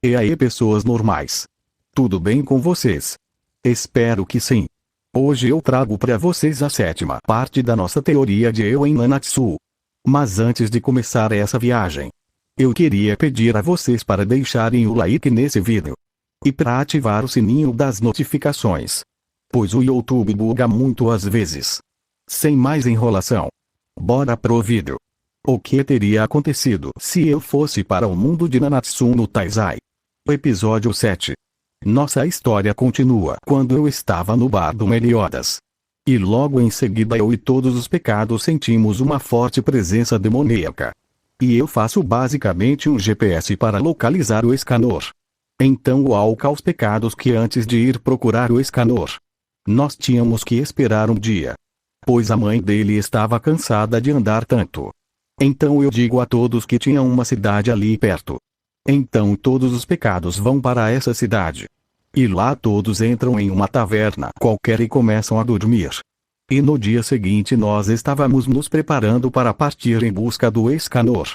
E aí, pessoas normais? Tudo bem com vocês? Espero que sim. Hoje eu trago para vocês a 7ª parte da nossa teoria de eu em Nanatsu. Mas antes de começar essa viagem, eu queria pedir a vocês para deixarem o like nesse vídeo. E para ativar o sininho das notificações. Pois o YouTube buga muito às vezes. Sem mais enrolação. Bora pro vídeo. O que teria acontecido se eu fosse para o mundo de Nanatsu no Taizai? Episódio 7. Nossa história continua quando eu estava no bar do Meliodas. E logo em seguida eu e todos os pecados sentimos uma forte presença demoníaca. E eu faço basicamente um GPS para localizar o Escanor. Então o Alca aos pecados que antes de ir procurar o Escanor, nós tínhamos que esperar um dia. Pois a mãe dele estava cansada de andar tanto. Então eu digo a todos que tinha uma cidade ali perto. Então todos os pecados vão para essa cidade. E lá todos entram em uma taverna qualquer e começam a dormir. E no dia seguinte nós estávamos nos preparando para partir em busca do Escanor.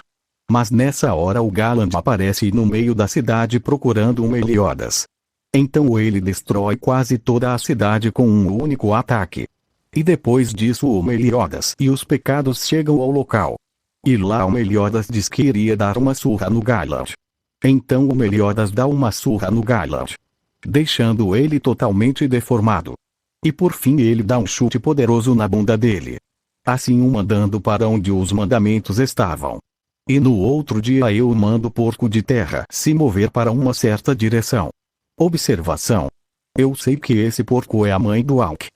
Mas nessa hora o Galland aparece no meio da cidade procurando um Meliodas. Então ele destrói quase toda a cidade com um único ataque. E depois disso o Meliodas e os pecados chegam ao local. E lá o Meliodas diz que iria dar uma surra no Galland. Então o Meliodas dá uma surra no Galland, deixando ele totalmente deformado. E por fim ele dá um chute poderoso na bunda dele. Assim o mandando para onde os mandamentos estavam. E no outro dia eu mando o porco de terra se mover para uma certa direção. Observação. Eu sei que esse porco é a mãe do Alck.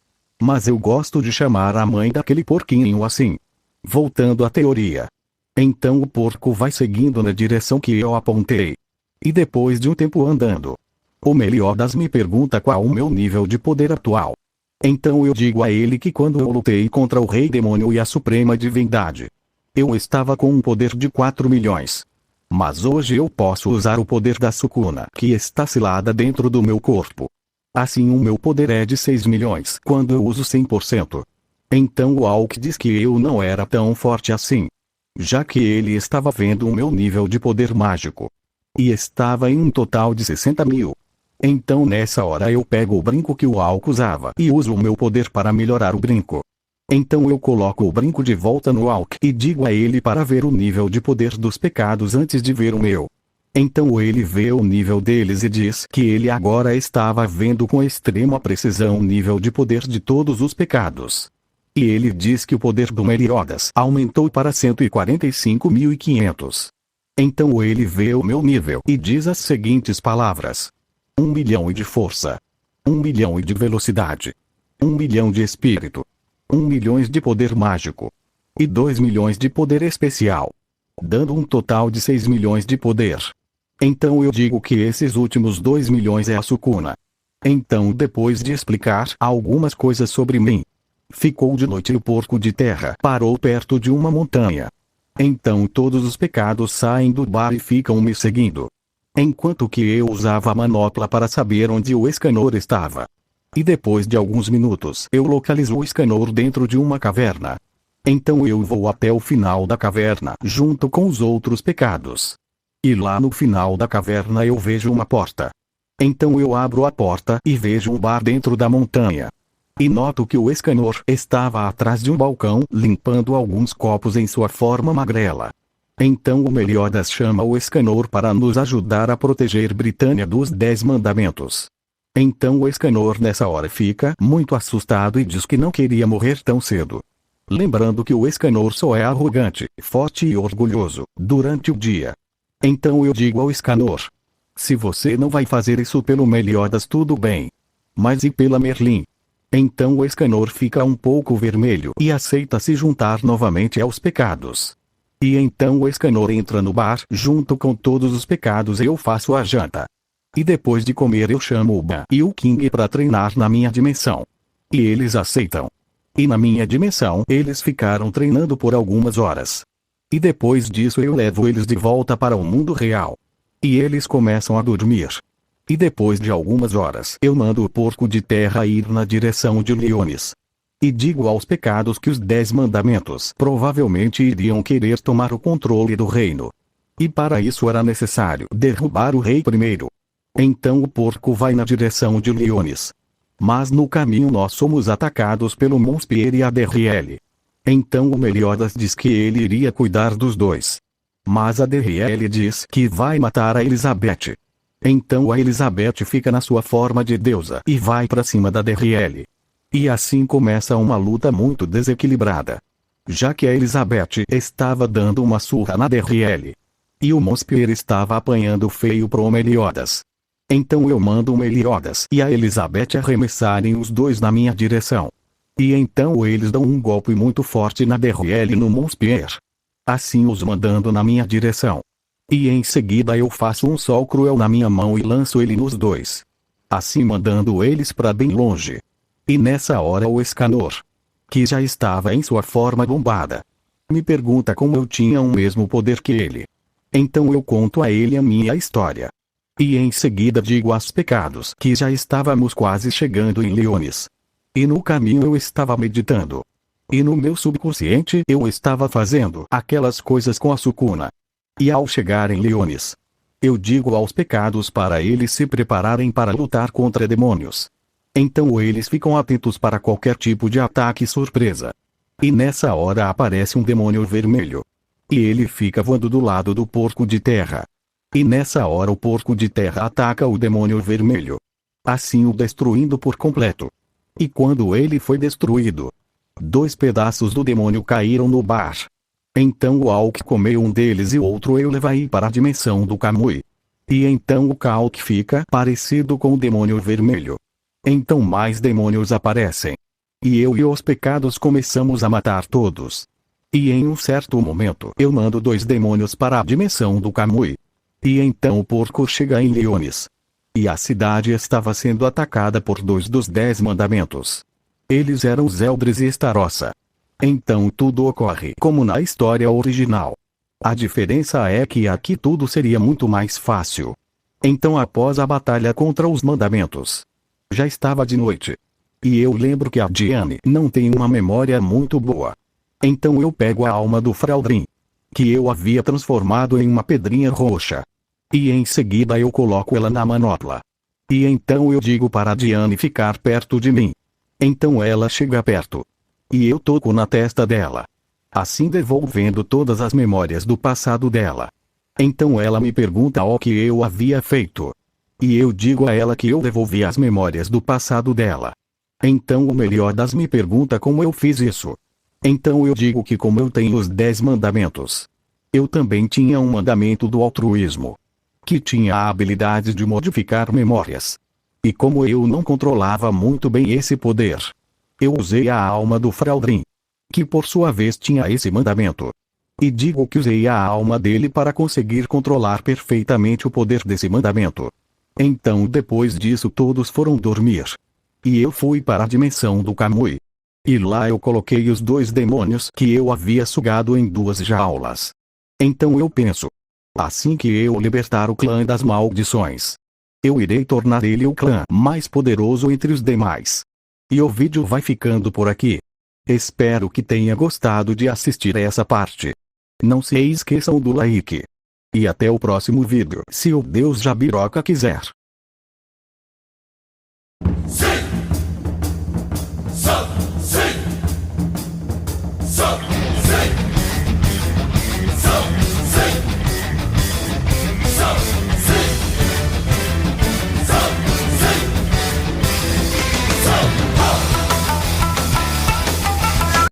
Mas eu gosto de chamar a mãe daquele porquinho assim. Voltando à teoria. Então o porco vai seguindo na direção que eu apontei. E depois de um tempo andando, o Meliodas me pergunta qual o meu nível de poder atual. Então eu digo a ele que quando eu lutei contra o Rei Demônio e a Suprema Divindade, eu estava com um poder de 4 milhões. Mas hoje eu posso usar o poder da Sukuna que está selada dentro do meu corpo. Assim o meu poder é de 6 milhões quando eu uso 100%. Então o Alck diz que eu não era tão forte assim. Já que ele estava vendo o meu nível de poder mágico. E estava em um total de 60 mil. Então nessa hora eu pego o brinco que o Alck usava e uso o meu poder para melhorar o brinco. Então eu coloco o brinco de volta no Alck e digo a ele para ver o nível de poder dos pecados antes de ver o meu. Então ele vê o nível deles e diz que ele agora estava vendo com extrema precisão o nível de poder de todos os pecados. E ele diz que o poder do Meliodas aumentou para 145.500. Então ele vê o meu nível e diz as seguintes palavras: 1 milhão de força, 1 milhão de velocidade, 1 milhão de espírito, 1 milhão de poder mágico, e 2 milhões de poder especial, dando um total de 6 milhões de poder. Então eu digo que esses últimos 2 milhões é a Sukuna. Então depois de explicar algumas coisas sobre mim, ficou de noite e o porco de terra parou perto de uma montanha. Então todos os pecados saem do bar e ficam me seguindo. Enquanto que eu usava a manopla para saber onde o Escanor estava. E depois de alguns minutos eu localizo o Escanor dentro de uma caverna. Então eu vou até o final da caverna junto com os outros pecados. E lá no final da caverna eu vejo uma porta. Então eu abro a porta e vejo um bar dentro da montanha. E noto que o Escanor estava atrás de um balcão limpando alguns copos em sua forma magrela. Então o Meliodas chama o Escanor para nos ajudar a proteger Britânia dos 10 mandamentos. Então o Escanor nessa hora fica muito assustado e diz que não queria morrer tão cedo. Lembrando que o Escanor só é arrogante, forte e orgulhoso durante o dia. Então eu digo ao Escanor: se você não vai fazer isso pelo Meliodas tudo bem. Mas e pela Merlin? Então o Escanor fica um pouco vermelho e aceita se juntar novamente aos pecados. E então o Escanor entra no bar junto com todos os pecados e eu faço a janta. E depois de comer eu chamo o Ban e o King para treinar na minha dimensão. E eles aceitam. E na minha dimensão eles ficaram treinando por algumas horas. E depois disso eu levo eles de volta para o mundo real. E eles começam a dormir. E depois de algumas horas eu mando o porco de terra ir na direção de Leones. E digo aos pecados que os 10 mandamentos provavelmente iriam querer tomar o controle do reino. E para isso era necessário derrubar o rei primeiro. Então o porco vai na direção de Leones. Mas no caminho nós somos atacados pelo Monspier e a Adriel. Então o Meliodas diz que ele iria cuidar dos dois. Mas a Adriel diz que vai matar a Elizabeth. Então a Elizabeth fica na sua forma de deusa e vai para cima da Adriel. E assim começa uma luta muito desequilibrada. Já que a Elizabeth estava dando uma surra na Adriel. E o Monspier estava apanhando feio pro Meliodas. Então eu mando o Meliodas e a Elizabeth arremessarem os dois na minha direção. E então eles dão um golpe muito forte na Adriel e no Monspier. Assim os mandando na minha direção. E em seguida eu faço um sol cruel na minha mão e lanço ele nos dois. Assim mandando eles para bem longe. E nessa hora o Escanor, que já estava em sua forma bombada, me pergunta como eu tinha o mesmo poder que ele. Então eu conto a ele a minha história. E em seguida digo aos pecados que já estávamos quase chegando em Leones. E no caminho eu estava meditando. E no meu subconsciente eu estava fazendo aquelas coisas com a Sukuna. E ao chegar em Leones, eu digo aos pecados para eles se prepararem para lutar contra demônios. Então eles ficam atentos para qualquer tipo de ataque surpresa. E nessa hora aparece um demônio vermelho. E ele fica voando do lado do porco de terra. E nessa hora o porco de terra ataca o demônio vermelho. Assim o destruindo por completo. E quando ele foi destruído, 2 pedaços do demônio caíram no bar. Então o Hulk comeu um deles e outro eu levei para a dimensão do Kamui. E então o Hulk fica parecido com o demônio vermelho. Então mais demônios aparecem. E eu e os pecados começamos a matar todos. E em um certo momento eu mando 2 demônios para a dimensão do Kamui. E então o porco chega em Leones. E a cidade estava sendo atacada por 2 dos 10 mandamentos. Eles eram Zeldris e Starossa. Então tudo ocorre como na história original. A diferença é que aqui tudo seria muito mais fácil. Então após a batalha contra os mandamentos, já estava de noite. E eu lembro que a Diane não tem uma memória muito boa. Então eu pego a alma do Fraldrin, que eu havia transformado em uma pedrinha roxa. E em seguida eu coloco ela na manopla. E então eu digo para a Diane ficar perto de mim. Então ela chega perto. E eu toco na testa dela. Assim devolvendo todas as memórias do passado dela. Então ela me pergunta o que eu havia feito. E eu digo a ela que eu devolvi as memórias do passado dela. Então o Meliodas me pergunta como eu fiz isso. Então eu digo que como eu tenho os 10 mandamentos, eu também tinha um mandamento do altruísmo, que tinha a habilidade de modificar memórias. E como eu não controlava muito bem esse poder, eu usei a alma do Fraldrin, que por sua vez tinha esse mandamento. E digo que usei a alma dele para conseguir controlar perfeitamente o poder desse mandamento. Então depois disso todos foram dormir. E eu fui para a dimensão do Kamui. E lá eu coloquei os 2 demônios que eu havia sugado em 2 jaulas. Então eu penso, assim que eu libertar o clã das maldições, eu irei tornar ele o clã mais poderoso entre os demais. E o vídeo vai ficando por aqui. Espero que tenha gostado de assistir a essa parte. Não se esqueçam do like. E até o próximo vídeo se o Deus Jabiroca quiser.